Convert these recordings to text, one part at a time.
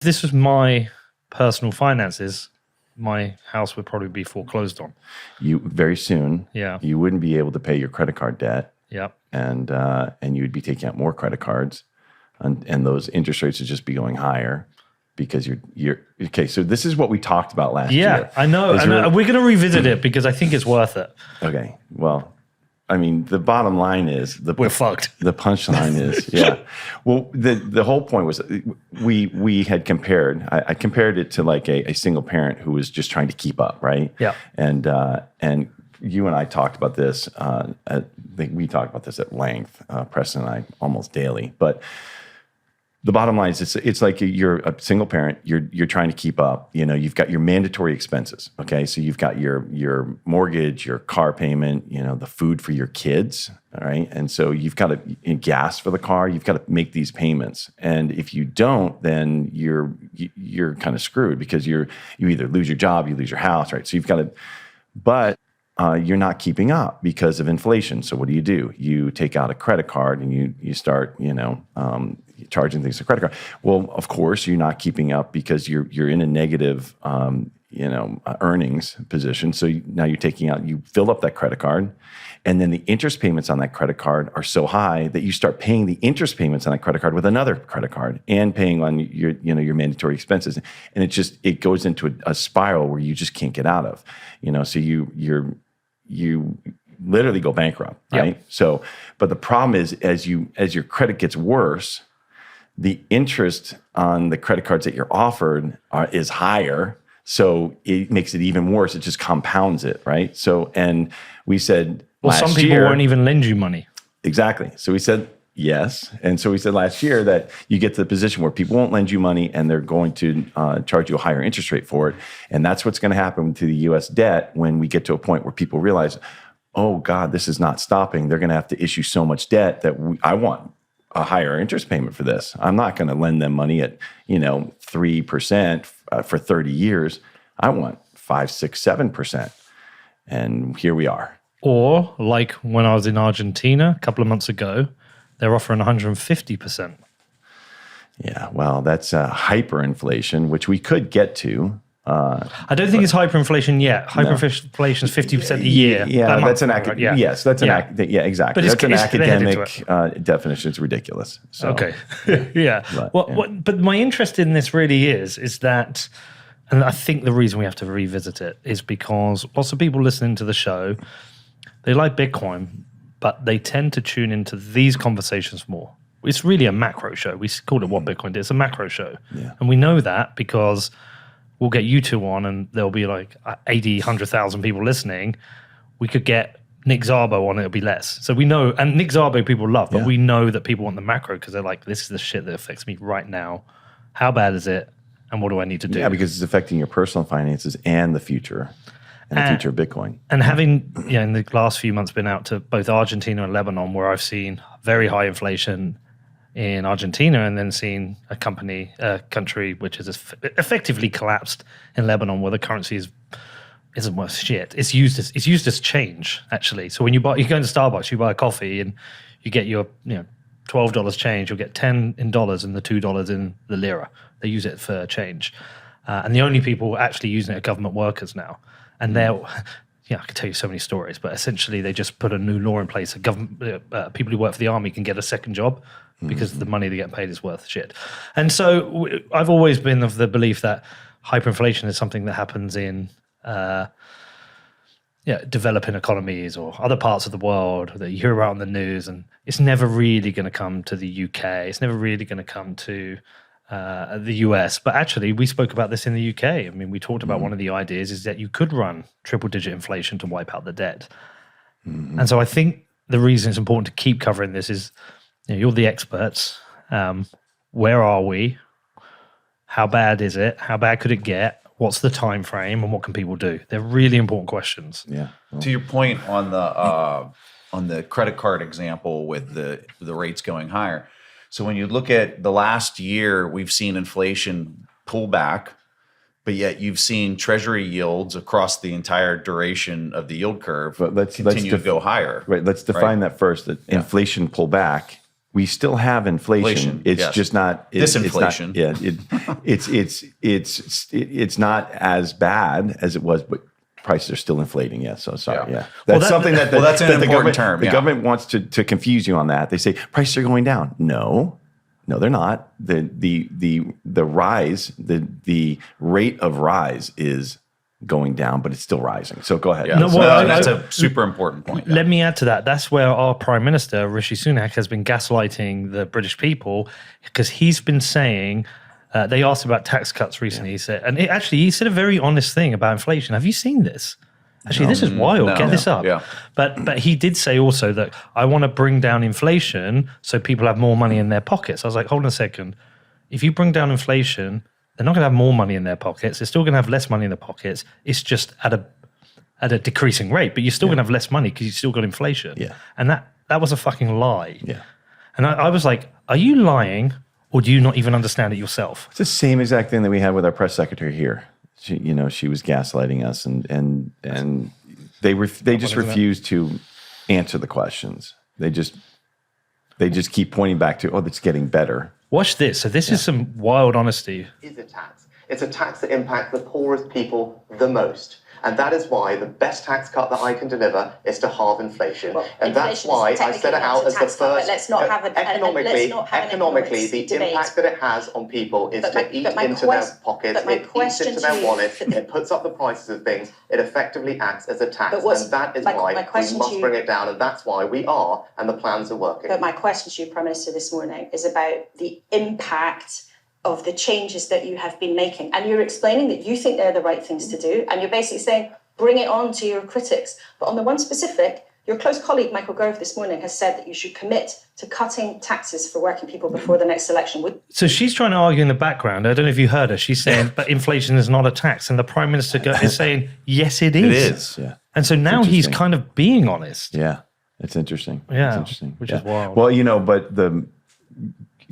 this was my personal finances, my house would probably be foreclosed on. You very soon. Yeah. You wouldn't be able to pay your credit card debt. Yep. And you would be taking out more credit cards, and those interest rates would just be going higher because you're okay. So this is what we talked about last year. Yeah, I know. We're going to revisit it because I think it's worth it. Okay. Well, I mean, the bottom line is we're fucked. The punchline is, yeah. Well, the whole point was we had compared. I compared it to like a single parent who was just trying to keep up, right? Yeah. And you and I talked about this. I think we talked about this at length, Preston and I, almost daily. But the bottom line is, it's like you're a single parent. You're trying to keep up. You know, you've got your mandatory expenses. Okay, so you've got your mortgage, your car payment. You know, the food for your kids. All right, and so you've got to gas for the car. You've got to make these payments, and if you don't, then you're kind of screwed because you either lose your job, you lose your house, right? So you've got to, but you're not keeping up because of inflation. So what do? You take out a credit card and you start, charging things to credit card. Well, of course, you're not keeping up because you're in a negative, earnings position. So now you fill up that credit card, and then the interest payments on that credit card are so high that you start paying the interest payments on that credit card with another credit card and paying on your mandatory expenses. And it goes into a spiral where you just can't get out of, so you literally go bankrupt, right? Yep. So, but the problem is as your credit gets worse, the interest on the credit cards that you're offered is higher. So it makes it even worse. It just compounds it, right? So, and we said some people won't even lend you money. Exactly. So we said yes. And so we said last year that you get to the position where people won't lend you money and they're going to charge you a higher interest rate for it. And that's what's going to happen to the U.S. debt when we get to a point where people realize, oh, God, this is not stopping. They're going to have to issue so much debt that I want a higher interest payment for this. I'm not going to lend them money at 3% for 30 years. I want 5, 6, 7%. And here we are. Or like when I was in Argentina a couple of months ago, they're offering 150%. Yeah, well, that's hyperinflation, which we could get to. I don't think it's hyperinflation yet. Hyperinflation is 50% a year. Yeah, that's an academic. Yeah. Yes, that's exactly. But that's an academic definition. It's ridiculous. So, okay. Yeah. But my interest in this really is that, and I think the reason we have to revisit it is because lots of people listening to the show, they like Bitcoin, but they tend to tune into these conversations more. It's really a macro show. We call it What Bitcoin Did. It's a macro show. Yeah. And we know that because we'll get you two on and there'll be like 80, 100,000 people listening. We could get Nick Szabo on, it'll be less. So we know, and Nick Szabo people love, but we know that people want the macro because they're like, this is the shit that affects me right now. How bad is it? And what do I need to do? Yeah, because it's affecting your personal finances and the future. And the future of Bitcoin. And having, in the last few months been out to both Argentina and Lebanon, where I've seen very high inflation in Argentina and then seen a country which has effectively collapsed in Lebanon, where the currency isn't worth shit. It's used as change, actually. So when you go into Starbucks, you buy a coffee and you get your $12 change, you'll get $10 in dollars and the $2 in the lira. They use it for change. And the only people actually using it are government workers now. And I could tell you so many stories, but essentially they just put a new law in place. People who work for the army can get a second job because the money they get paid is worth shit. And so I've always been of the belief that hyperinflation is something that happens in developing economies or other parts of the world that you hear about on the news, and it's never really going to come to the UK. It's never really going to come to the US. But actually, we spoke about this in the UK. I mean, we talked about one of the ideas is that you could run triple-digit inflation to wipe out the debt. And so I think the reason it's important to keep covering this is, you're the experts. Where are we? How bad is it? How bad could it get? What's the time frame, and what can people do? They're really important questions. Yeah. Well, to your point on the credit card example with the rates going higher. So when you look at the last year, we've seen inflation pull back, but yet you've seen treasury yields across the entire duration of the yield curve continue to go higher. Right. Let's define that first. That inflation pull back we still have inflation. It's yes. just not Disinflation. It's not as bad as it was, but prices are still inflating. Yes. So sorry. Yeah. Well, That's something that that's an the important government, term. The Yeah. government wants to confuse you on that. They say prices are going down. No, they're not. The rise, the rate of rise is going down, but it's still rising. So go ahead. Yeah. That's a super important point. Let me add to that. That's where our Prime Minister, Rishi Sunak, has been gaslighting the British people, because he's been saying, they asked about tax cuts recently. He said, and he said a very honest thing about inflation. Have you seen this? Actually, this is wild. No. Get this up. Yeah. But he did say also that I want to bring down inflation so people have more money in their pockets. I was like, hold on a second. If you bring down inflation, they're not going to have more money in their pockets. They're still going to have less money in their pockets. It's just at a decreasing rate, but you're still going to have less money because you've still got inflation. Yeah. And that was a fucking lie. Yeah. And I was like, are you lying, or do you not even understand it yourself? It's the same exact thing that we had with our press secretary here. She was gaslighting us, and they just refused to answer the questions. They just keep pointing back to, it's getting better. Watch this. So this is some wild honesty. Is a tax. It's a tax that impacts the poorest people the most. And that is why the best tax cut that I can deliver is to halve inflation. Well, and that's why I set it out as the first. Let's not have economically, the impact that it has on people is to eat into their pockets, it eats into their wallets, it puts up the prices of things, it effectively acts as a tax. And that is why we must bring it down, and that's why we are, and the plans are working. But my question to you, Prime Minister, this morning is about the impact of the changes that you have been making. And you're explaining that you think they're the right things to do. And you're basically saying, bring it on to your critics. But on the one specific, your close colleague, Michael Gove, this morning has said that you should commit to cutting taxes for working people before the next election. So she's trying to argue in the background. I don't know if you heard her. She's saying, but inflation is not a tax. And the Prime Minister is saying, yes, it is. It is. Yeah. And so now he's kind of being honest. Yeah. It's interesting. Yeah. It's interesting. Which is wild. Well, but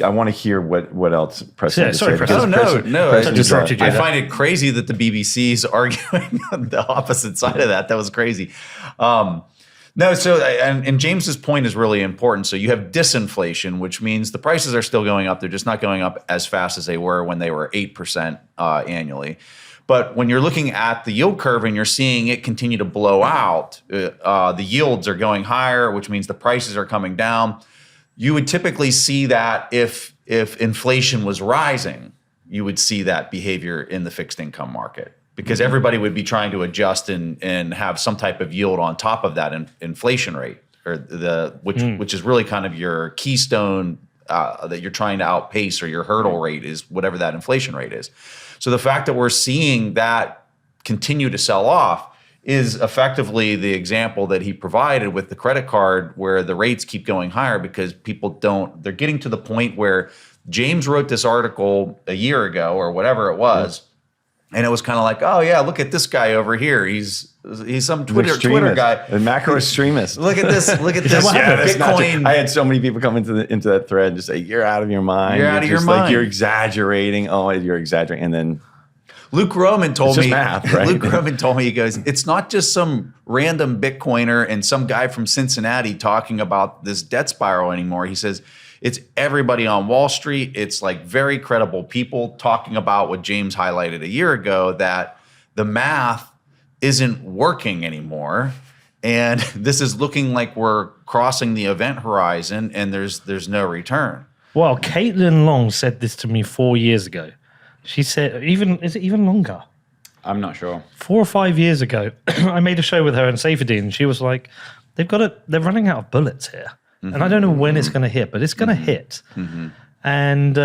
I want to hear what else Preston has to say. Preston. No. Preston I find it crazy that the BBC's arguing on the opposite side of that. That was crazy. And James's point is really important. So you have disinflation, which means the prices are still going up. They're just not going up as fast as they were when they were 8% annually. But when you're looking at the yield curve and you're seeing it continue to blow out, the yields are going higher, which means the prices are coming down. You would typically see that if inflation was rising, you would see that behavior in the fixed income market, because everybody would be trying to adjust and have some type of yield on top of that inflation rate, or which is really kind of your keystone that you're trying to outpace, or your hurdle rate is whatever that inflation rate is. So the fact that we're seeing that continue to sell off is effectively the example that he provided with the credit card, where the rates keep going higher because they're getting to the point where James wrote this article a year ago or whatever it was. And it was kind of like, oh yeah, look at this guy over here. He's some Twitter guy. A macro extremist. Look at this. Bitcoin. I had so many people come into that thread and just say, you're out of your mind. You're out of your just mind. Like, you're exaggerating. Oh, you're exaggerating. And then Luke Roman told me, math, right? Luke Roman told me, he goes, it's not just some random Bitcoiner and some guy from Cincinnati talking about this debt spiral anymore. He says, it's everybody on Wall Street. It's like very credible people talking about what James highlighted a year ago, that the math isn't working anymore. And this is looking like we're crossing the event horizon and there's no return. Well, Caitlin Long said this to me 4 years ago. She said, is it even longer? I'm not sure. 4 or 5 years ago, I made a show with her and Safedine, and she was like, they're running out of bullets here. Mm-hmm. And I don't know when it's going to hit, but it's going to hit. Mm-hmm. And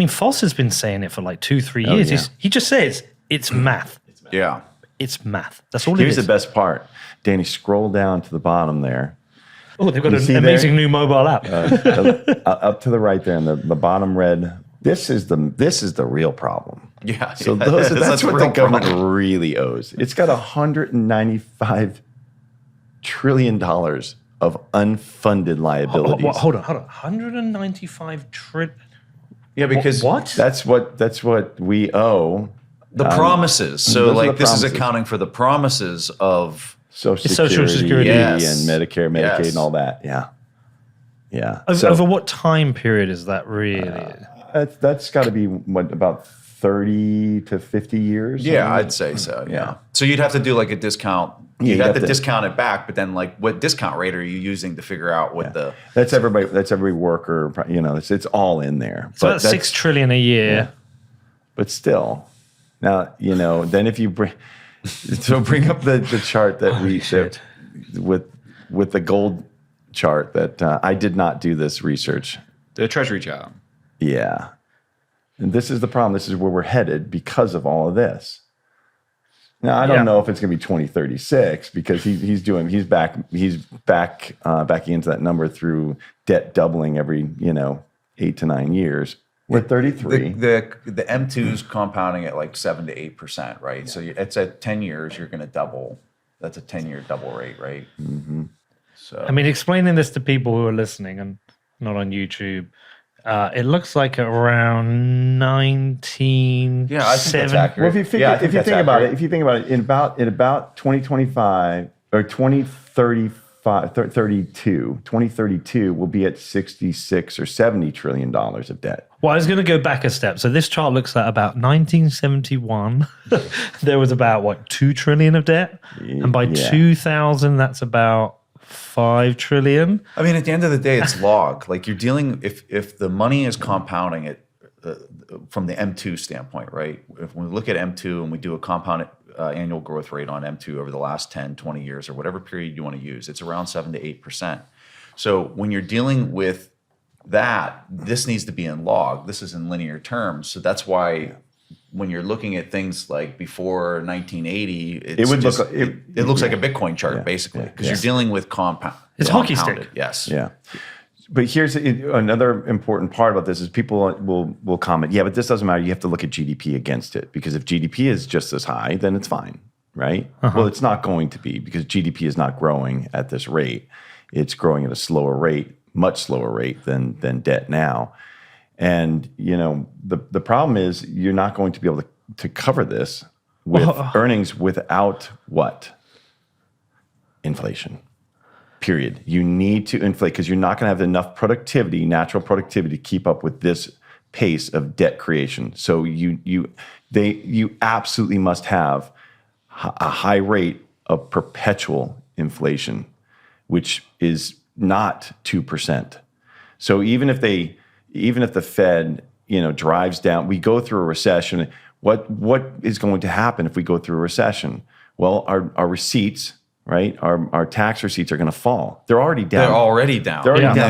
Foster's been saying it for like 2-3 years. Yeah. He just says, it's math. Yeah. It's math. That's all it is. Here's the best part. Danny, scroll down to the bottom there. Oh, they've got an amazing new mobile app. Up to the right there in the bottom red. This is the real problem. Yeah. So that's what the government really owes. It's got $195 trillion of unfunded liabilities. Hold on. 195 trillion. Yeah, because what? That's what we owe. The promises. So those are like the this is promises. accounting for the promises of Social Social Security, Security. Yes. and Medicare, Medicaid, Yes. and all that. Yeah. Yeah. Over what time period is that really? That's got to be about 30 to 50 years. Yeah, I'd say so. Yeah. So you'd have to do like a discount. You'd have to discount it back, but then like what discount rate are you using to figure out what the? That's everybody. That's every worker. It's all in there. It's about $6 trillion a year. Yeah. But still, now then if you bring up the chart that we did with the gold chart that I did not do this research. The Treasury job. Yeah. And this is the problem. This is where we're headed because of all of this. Now, I don't know if it's going to be 2036 because he's backing into that number through debt doubling every 8 to 9 years. We're at 33. The M2 is compounding at like 7 to 8%, right? Yeah. So it's at 10 years, you're going to double. That's a 10-year double rate, right? Mm-hmm. So I mean, explaining this to people who are listening and not on YouTube, it looks like around 1970. Yeah, I think that's accurate. Well, if you think about it, in about 2025 or 2032, we'll be at 66 or 70 trillion dollars of debt. Well, I was going to go back a step. So this chart looks at about 1971. There was about 2 trillion of debt, and by 2000, that's about 5 trillion. I mean, at the end of the day, it's log. Like you're dealing, if the money is compounding it from the M2 standpoint, right? If we look at M2 and we do a compounded annual growth rate on M2 over the last 10, 20 years or whatever period you want to use, it's around 7 to 8%. So when you're dealing with that, this needs to be in log. This is in linear terms. So that's why when you're looking at things like before 1980, it looks like a Bitcoin chart, basically, because you're dealing with compound. It's hockey stick. Yes. Yeah. But here's another important part about this is people will comment, but this doesn't matter. You have to look at GDP against it because if GDP is just as high, then it's fine, right? Uh-huh. Well, it's not going to be because GDP is not growing at this rate. It's growing at a slower rate, much slower rate than debt now. And, the problem is you're not going to be able to cover this with earnings without what? Inflation. Period. You need to inflate because you're not going to have enough productivity, natural productivity, to keep up with this pace of debt creation. So you absolutely must have a high rate of perpetual inflation, which is not 2%. So even if the Fed drives down, we go through a recession. What is going to happen if we go through a recession? Well, our receipts. Right, our tax receipts are going to fall. They're already down. They're already down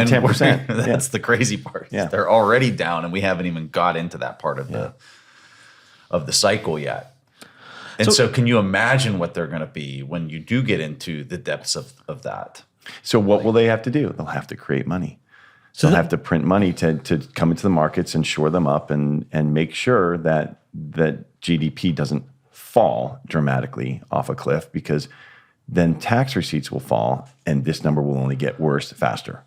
10%. That's the crazy part. Yeah. They're already down, and we haven't even got into that part of the cycle yet. And so can you imagine what they're going to be when you do get into the depths of that? So what will they have to do? They'll have to create money. So they'll have to print money to come into the markets and shore them up and make sure that GDP doesn't fall dramatically off a cliff because then tax receipts will fall, and this number will only get worse faster.